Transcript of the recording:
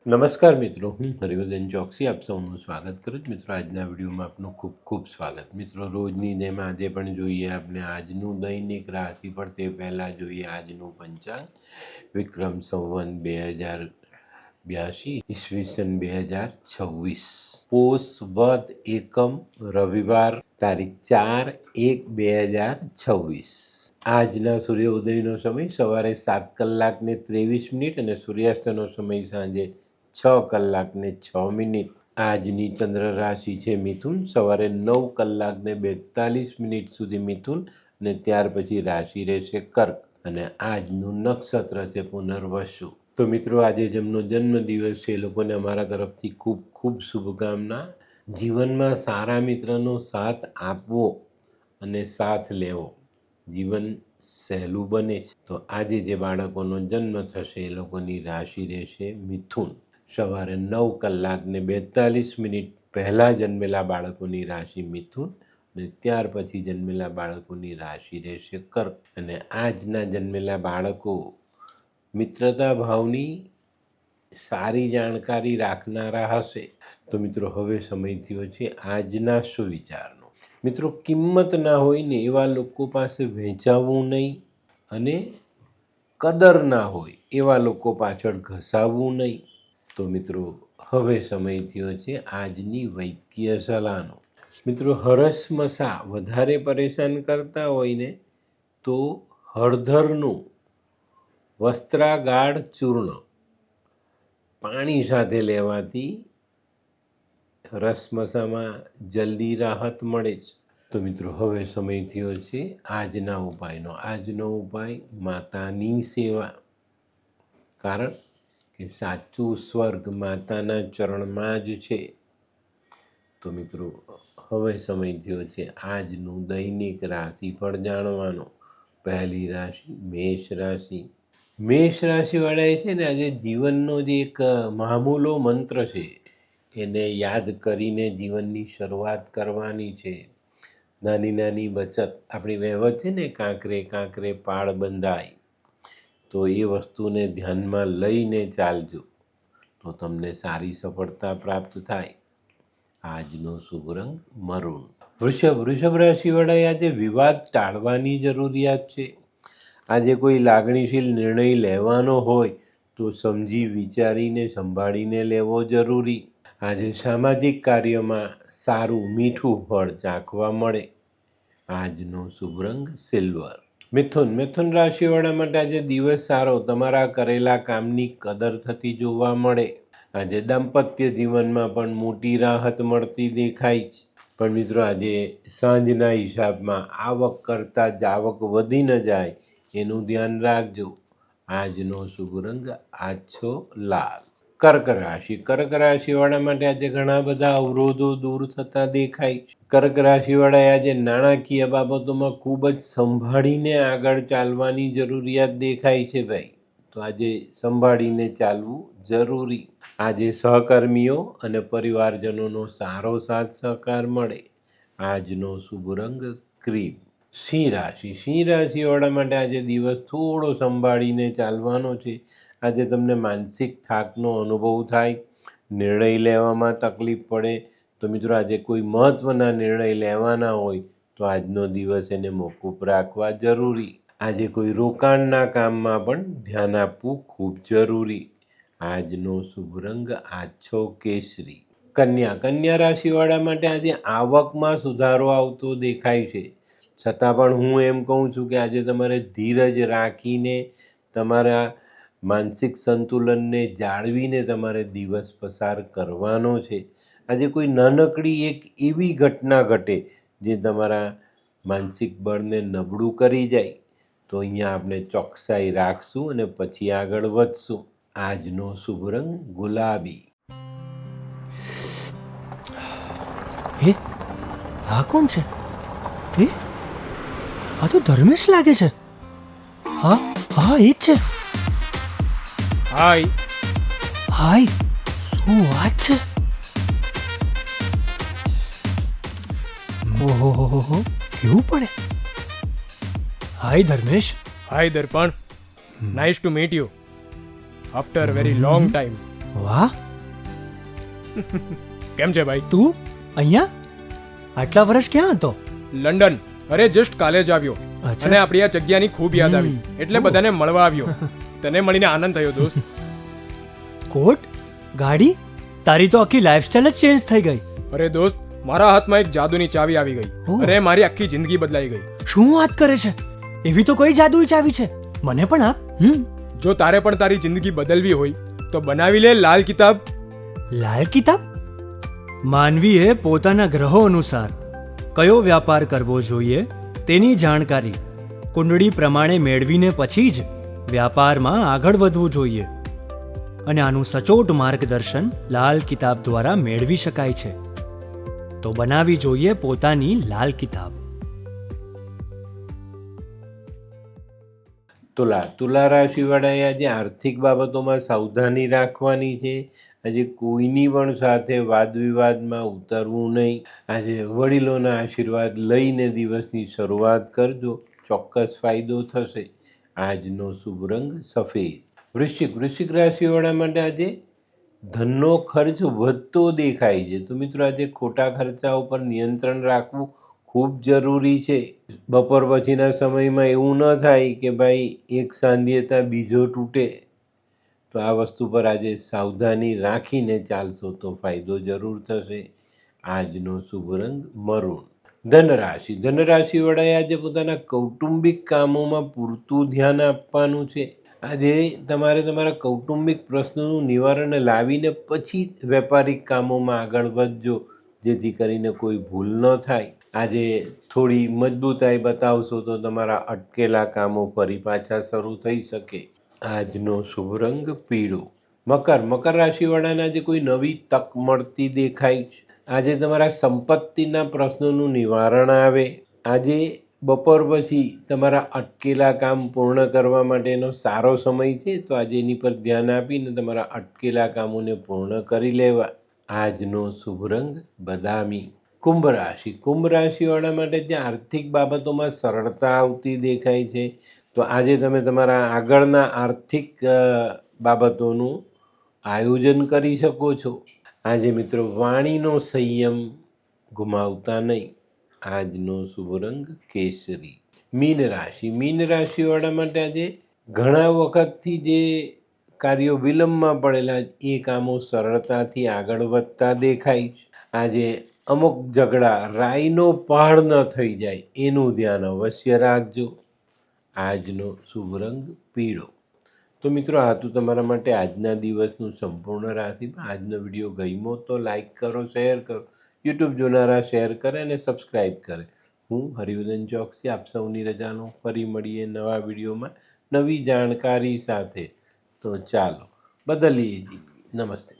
નમસ્કાર મિત્રો, હું હરિવર્ધન ચોકસી આપ સૌનું સ્વાગત કરું છું. મિત્રો, આજના વિડીયોમાં આપનું ખૂબ ખૂબ સ્વાગત. મિત્રો, રોજની જેમ આજે પણ જોઈએ આપણે આજનું દૈનિક રાશિફળ. તે પહેલાં જોઈએ આજનું પંચાંગ. વિક્રમ સંવત 2082 ઈસવીસન 2026, પોષ વદ એકમ રવિવાર, તારીખ 4/1/2026. આજના સૂર્યોદયનો સમય સવારે 7:23 અને સૂર્યાસ્તનો સમય સાંજે 6:06. આજની ચંદ્ર રાશિ છે મિથુન. સવારે 9:42 સુધી મિથુન અને ત્યાર પછી રાશિ રહેશે કર્ક. અને આજનું નક્ષત્ર છે પુનર્વસુ. તો મિત્રો, આજે જેમનો જન્મદિવસ છે એ લોકોને અમારા તરફથી ખૂબ ખૂબ શુભકામના. જીવનમાં સારા મિત્રનો સાથ આપવો અને સાથ લેવો જીવન સહેલું બને છે. તો આજે જે બાળકોનો જન્મ થશે એ લોકોની રાશિ રહેશે મિથુન. સવારે 9:42 પહેલાં જન્મેલા બાળકોની રાશિ મિથુન અને ત્યાર પછી જન્મેલા બાળકોની રાશિ રહેશે કર્ક. અને આજના જન્મેલા બાળકો મિત્રતા ભાવની સારી જાણકારી રાખનારા હશે. તો મિત્રો, હવે સમય થયો છે આજના સુવિચારનો. મિત્રો, કિંમત ના હોય ને એવા લોકો પાસે વહેંચાવવું નહીં અને કદર ના હોય એવા લોકો પાછળ ઘસાવવું નહીં. તો મિત્રો, હવે સમય થયો છે આજની વૈદ્યકીય સલાહનો. મિત્રો, હરસમસા વધારે પરેશાન કરતા હોય ને તો હળદરનું વસ્ત્રાગાઢ ચૂર્ણ પાણી સાથે લેવાથી રસમસામાં જલ્દી રાહત મળે છે. તો મિત્રો, હવે સમય થયો છે આજના ઉપાયનો. આજનો ઉપાય માતાની સેવા. કારણ કે સાચું સ્વર્ગ માતાના ચરણમાં જ છે. તો મિત્રો, હવે સમય થયો છે આજનું દૈનિક રાશિફળ જાણવાનો. પહેલી રાશિ મેષ રાશિ. મેષ રાશિવાળાએ છે ને આજે જીવનનો જે એક મામૂલો મંત્ર છે એને યાદ કરીને જીવનની શરૂઆત કરવાની છે. નાની નાની બચત, આપણી વહેવત છે ને, કાંકરે કાંકરે પાળ બંધાય. તો એ વસ્તુને ધ્યાનમાં લઈને ચાલજો તો તમને સારી સફળતા પ્રાપ્ત થાય. આજનો શુભ રંગ મરૂન. વૃષભ રાશિવાળાએ આજે વિવાદ ટાળવાની જરૂરિયાત છે. આજે કોઈ લાગણીશીલ નિર્ણય લેવાનો હોય તો સમજી વિચારીને સંભાળીને લેવો જરૂરી. આજે સામાજિક કાર્યોમાં સારું મીઠું ફળ ચાખવા મળે. આજનો શુભ રંગ સિલ્વર. મિથુન રાશિવાળા માટે આજે દિવસ સારો. તમારા કરેલા કામની કદર થતી જોવા મળે. આજે દાંપત્ય જીવનમાં પણ મોટી રાહત મળતી દેખાય છે. પણ મિત્રો, આજે સાંજના હિસાબમાં આવક કરતાં જાવક વધી ન જાય એનું ધ્યાન રાખજો. આજનો શુભ રંગ આછો લાલ. કર્ક રાશિવાળા માટે આજે ઘણા બધા અવરોધો દૂર થતા દેખાય છે. કર્ક રાશિવાળાએ આજે નાણાકીય બાબતોમાં ખૂબ જ સંભાળીને આગળ ચાલવાની જરૂરિયાત દેખાય છે ભાઈ. તો આજે સંભાળીને ચાલવું જરૂરી. આજે સહકર્મીઓ અને પરિવારજનોનો સારો સાથ સહકાર મળે. આજનો શુભ રંગ ક્રીમ. સિંહ રાશિવાળા માટે આજે દિવસ થોડો સંભાળીને ચાલવાનો છે. આજે તમને માનસિક થાકનો અનુભવ થાય, નિર્ણય લેવામાં તકલીફ પડે. તો મિત્રો, આજે કોઈ મહત્ત્વના નિર્ણય લેવાના હોય તો આજનો દિવસ એને મોકૂફ રાખવા જરૂરી. આજે કોઈ રોકાણના કામમાં પણ ધ્યાન આપવું ખૂબ જરૂરી. આજનો શુભ રંગ આછો કેસરી. કન્યા રાશિવાળા માટે આજે આવકમાં સુધારો આવતો દેખાય છે. છતાં પણ હું એમ કહું છું કે આજે તમારે ધીરજ રાખીને તમારા માનસિક સંતુલનને જાળવીને તમારે દિવસ પસાર કરવાનો છે. આજે કોઈ નાનકડી એક એવી ઘટના ઘટે જે તમારા માનસિક બળને નબળું કરી જાય. તો અહીંયા આપણે ચોકસાઈ રાખશું અને પછી આગળ વધશું. આજનો શુભ રંગ ગુલાબી. આ કોણ છે? આ તો ધર્મેશ લાગે છે. હા, એ જ છે. હાય, શું વાત છે? ઓહો, કેવું પડે? Hi Dharmesh. Hi Darpan, nice to meet you after very long time. વાહ, કેમ છે ભાઈ? તું અહીંયા આટલા વર્ષ ક્યાં હતો? લંડન. અરે જસ્ટ કાલે જ આવ્યો અચ્છા. અને આપણી આ જગ્યાની ખૂબ યાદ આવી એટલે બધાને મળવા આવ્યો. તને મળીને આનંદ થયો દોસ્ત. કોટ, ગાડી, તારી તો આખી લાઈફસ્ટાઈલ જ ચેન્જ થઈ ગઈ. અરે દોસ્ત, મારા હાથમાં એક જાદુની ચાવી આવી ગઈ ઓહ. અને મારી આખી જિંદગી બદલાઈ ગઈ. શું વાત કરે છે? એવી તો કઈ જાદુઈ ચાવી છે? મને પણ આપ. જો તારે પણ તારી જિંદગી બદલવી હોય તો બનાવી લે લાલ કિતાબ. લાલ કિતાબ? માનવીએ પોતાના ગ્રહો અનુસાર કયો વ્યાપાર કરવો જોઈએ તેની જાણકારી કુંડળી પ્રમાણે મેળવીને પછી જ વ્યાપારમાં આગળ વધવું જોઈએ. અને આનું સચોટ માર્ગદર્શન લાલ કિતાબ દ્વારા મેળવી શકાય છે. તો બનાવી જોઈએ પોતાની લાલ કિતાબ. તુલા રાશિવાળાએ આજે આર્થિક બાબતોમાં સાવધાની રાખવાની છે. આજે કોઈની પણ સાથે વાદ વિવાદમાં ઉતરવું નહીં. આજે વડીલોના આશીર્વાદ લઈને દિવસની શરૂઆત કરજો, ચોક્કસ ફાયદો થશે. આજનો શુભ રંગ સફેદ. વૃશ્ચિક રાશિવાળા માટે આજે ધનનો ખર્ચ વધતો દેખાય છે. તો મિત્રો આજે ખોટા ખર્ચા ઉપર નિયંત્રણ રાખવું ખૂબ જરૂરી છે. બપોર પછીના સમયમાં એવું ન થાય કે ભાઈ એક સાંધ્યતા બીજો તૂટે. તો આ વસ્તુ પર આજે સાવધાની રાખીને ચાલશો તો ફાયદો જરૂર થશે. આજનો શુભ રંગ મરૂન. ધનરાશિવાળાએ આજે પોતાના કૌટુંબિક કામોમાં પૂરતું ધ્યાન આપવાનું છે. આજે તમારે તમારા કૌટુંબિક પ્રશ્નોનું નિવારણ લાવીને પછી વેપારિક કામોમાં આગળ વધજો, જેથી કરીને કોઈ ભૂલ ન થાય. આજે થોડી મજબૂતાઈ બતાવશો તો તમારા અટકેલા કામો ફરી પાછા શરૂ થઈ શકે. આજનો શુભ રંગ પીળો. મકર રાશિવાળાને આજે કોઈ નવી તક મળતી દેખાય છે. આજે તમારા સંપત્તિના પ્રશ્નોનું નિવારણ આવે. આજે બપોર પછી તમારા અટકેલા કામ પૂર્ણ કરવા માટેનો સારો સમય છે. તો આજે એની પર ધ્યાન આપીને તમારા અટકેલા કામોને પૂર્ણ કરી લેવા. આજનો શુભ રંગ બદામી. કુંભ રાશિવાળા માટે જ્યાં આર્થિક બાબતોમાં સરળતા આવતી દેખાય છે. તો આજે તમે તમારા આગળના આર્થિક બાબતોનું આયોજન કરી શકો છો. આજે મિત્રો વાણીનો સંયમ ગુમાવતા નહીં. આજનો શુભ રંગ કેસરી. મીન રાશિવાળા માટે આજે ઘણા વખતથી જે કાર્યો વિલંબમાં પડેલા એ કામો સરળતાથી આગળ વધતા દેખાય છે. આજે અમુક ઝઘડા રાઈનો પહાડ ન થઈ જાય એનું ધ્યાન અવશ્ય રાખજો. આજનો શુભ રંગ પીળો. તો મિત્રો આ તો તમારા માટે આજના દિવસનું સંપૂર્ણ રાશિ. આજનો વિડીયો ગમ્યો તો લાઈક કરો, શેર કરો. યુટ્યુબ જોનારા શેર કરે અને સબસ્ક્રાઈબ કરે. હું હરિવર્ધન ચોકસી આપ સૌની રજાનો. ફરી મળીએ નવા વિડીયોમાં નવી જાણકારી સાથે. તો ચાલો બદલીએ જિંદગી. નમસ્તે.